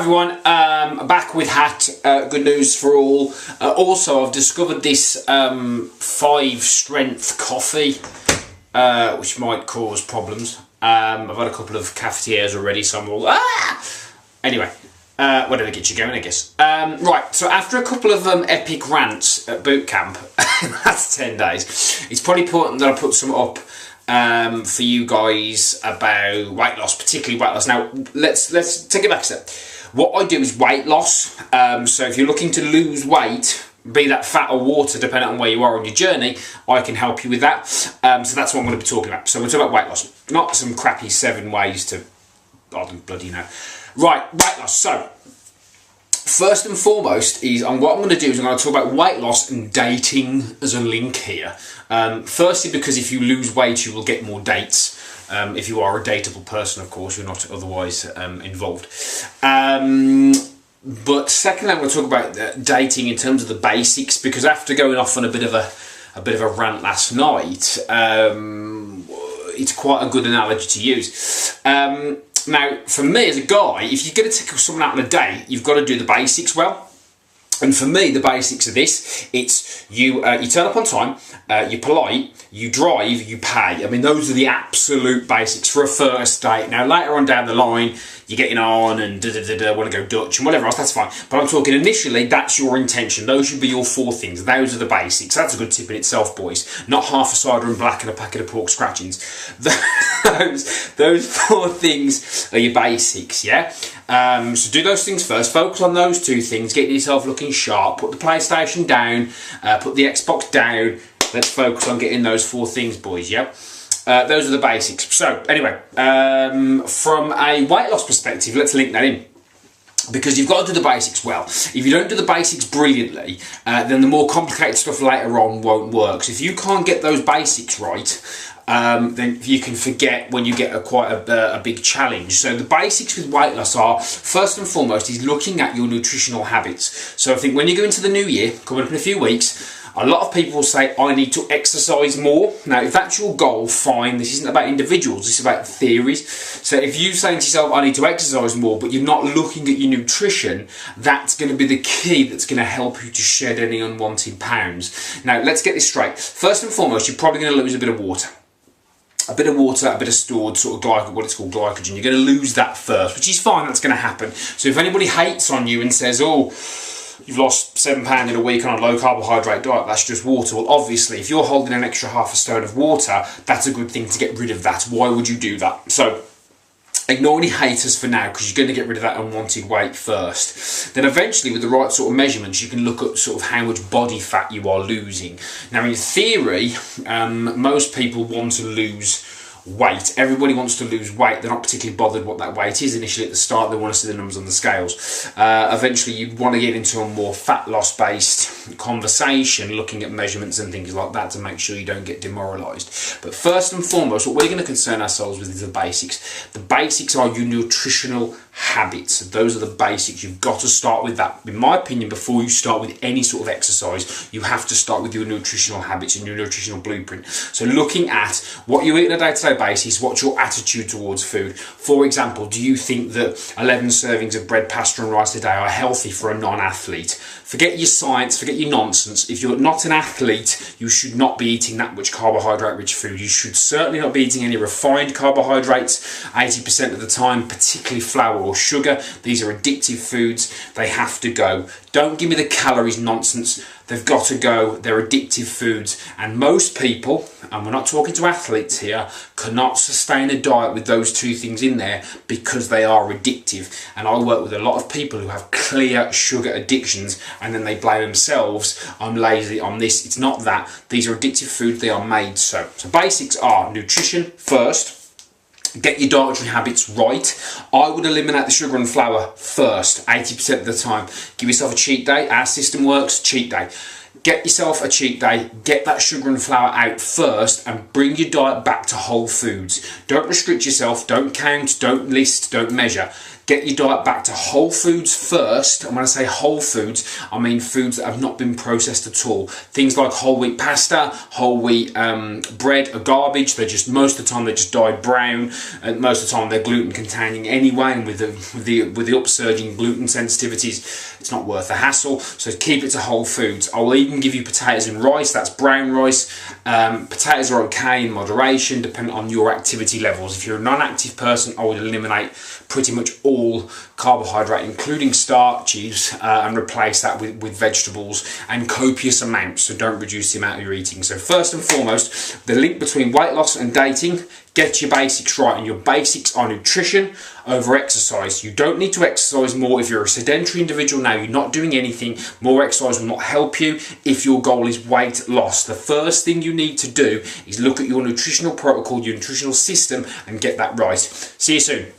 everyone, back with Hat. Good news for all. Also, I've discovered this 5 strength coffee, which might cause problems. I've had a couple of cafetières already, so I'm all anyway, whatever gets you going, I guess. Right, so after a couple of epic rants at boot camp, that's 10 days, it's probably important that I put some up for you guys about weight loss, particularly weight loss. Now, let's take it back a step. What I do is weight loss. So if you're looking to lose weight, be that fat or water, depending on where you are on your journey, I can help you with that. So that's what I'm going to be talking about. So we're talking about weight loss, not some crappy 7 ways to, I don't bloody know. Right, weight loss. So first and foremost is what I'm going to do is I'm going to talk about weight loss and dating as a link here. Firstly, because if you lose weight, you will get more dates. If you are a dateable person, of course, you're not otherwise involved. But secondly, I'm going to talk about dating in terms of the basics, because after going off on a bit of a rant last night, it's quite a good analogy to use. Now, for me as a guy, if you're going to take someone out on a date, you've got to do the basics well. And for me, the basics are this: it's you turn up on time, you're polite, you drive, you pay. I mean, those are the absolute basics for a first date. Now, later on down the line, you're getting on and want to go Dutch and whatever else, that's fine. But I'm talking initially, that's your intention. Those should be your 4 things. Those are the basics. That's a good tip in itself, boys. Not half a cider and black and a packet of pork scratchings. Those 4 things are your basics, yeah? So do those things first. Focus on those 2 things. Get yourself looking sharp. Put the PlayStation down. Put the Xbox down. Let's focus on getting those 4 things, boys, yeah? Those are the basics. So, anyway, from a weight loss perspective, let's link that in. Because you've got to do the basics well. If you don't do the basics brilliantly, then the more complicated stuff later on won't work. So if you can't get those basics right, then you can forget when you get quite a big challenge. So the basics with weight loss are, first and foremost, is looking at your nutritional habits. So I think when you go into the new year, coming up in a few weeks, a lot of people will say, I need to exercise more. Now, if that's your goal, fine. This isn't about individuals, this is about theories. So if you're saying to yourself, I need to exercise more, but you're not looking at your nutrition, that's going to be the key that's going to help you to shed any unwanted pounds. Now, let's get this straight. First and foremost, you're probably going to lose a bit of water. A bit of water, a bit of stored sort of what it's called glycogen. You're going to lose that first, which is fine, that's going to happen. So if anybody hates on you and says, oh, you've lost 7 pounds in a week on a low carbohydrate diet, that's just water. Well, obviously, if you're holding an extra half a stone of water, that's a good thing to get rid of that. Why would you do that? So, ignore any haters for now, because you're going to get rid of that unwanted weight first. Then eventually, with the right sort of measurements, you can look at sort of how much body fat you are losing. Now, in theory, most people want to lose weight. Everybody wants to lose weight. They're not particularly bothered what that weight is initially at the start. They want to see the numbers on the scales. Eventually, you want to get into a more fat loss based conversation, looking at measurements and things like that to make sure you don't get demoralised. But first and foremost, what we're going to concern ourselves with is the basics. The basics are your nutritional habits. Those are the basics. You've got to start with that. In my opinion, before you start with any sort of exercise, you have to start with your nutritional habits and your nutritional blueprint. So looking at what you eat on a day-to-day basis, what's your attitude towards food. For example, do you think that 11 servings of bread, pasta and rice a day are healthy for a non-athlete? Forget your science, forget your nonsense. If you're not an athlete, you should not be eating that much carbohydrate-rich food. You should certainly not be eating any refined carbohydrates 80% of the time, particularly flour or sugar. These are addictive foods. They have to go. Don't give me the calories nonsense. They've got to go. They're addictive foods. And most people, and we're not talking to athletes here, cannot sustain a diet with those 2 things in there because they are addictive. And I work with a lot of people who have clear sugar addictions, and then they blame themselves. I'm lazy on this. It's not that. These are addictive foods. They are made so. So basics are nutrition first. Get your dietary habits right. I would eliminate the sugar and flour first, 80% of the time. Give yourself a cheat day. Our system works, cheat day. Get yourself a cheat day, get that sugar and flour out first, and bring your diet back to whole foods. Don't restrict yourself, don't count, don't list, don't measure. Get your diet back to whole foods first. And when I say whole foods, I mean foods that have not been processed at all. Things like whole wheat pasta, whole wheat bread are garbage. They're just, most of the time they're just dyed brown, and most of the time they're gluten containing anyway, and with the upsurging gluten sensitivities, it's not worth the hassle. So keep it to whole foods. I will even give you potatoes and rice. That's brown rice. Potatoes are okay in moderation depending on your activity levels. If you're a non-active person, I would eliminate pretty much all carbohydrate, including starches, and replace that with vegetables and copious amounts. So don't reduce the amount you're eating. So first and foremost, the link between weight loss and dating: get your basics right, and your basics are nutrition over exercise. You don't need to exercise more if you're a sedentary individual now, you're not doing anything. More exercise will not help you if your goal is weight loss. The first thing you need to do is look at your nutritional protocol, your nutritional system, and get that right. See you soon.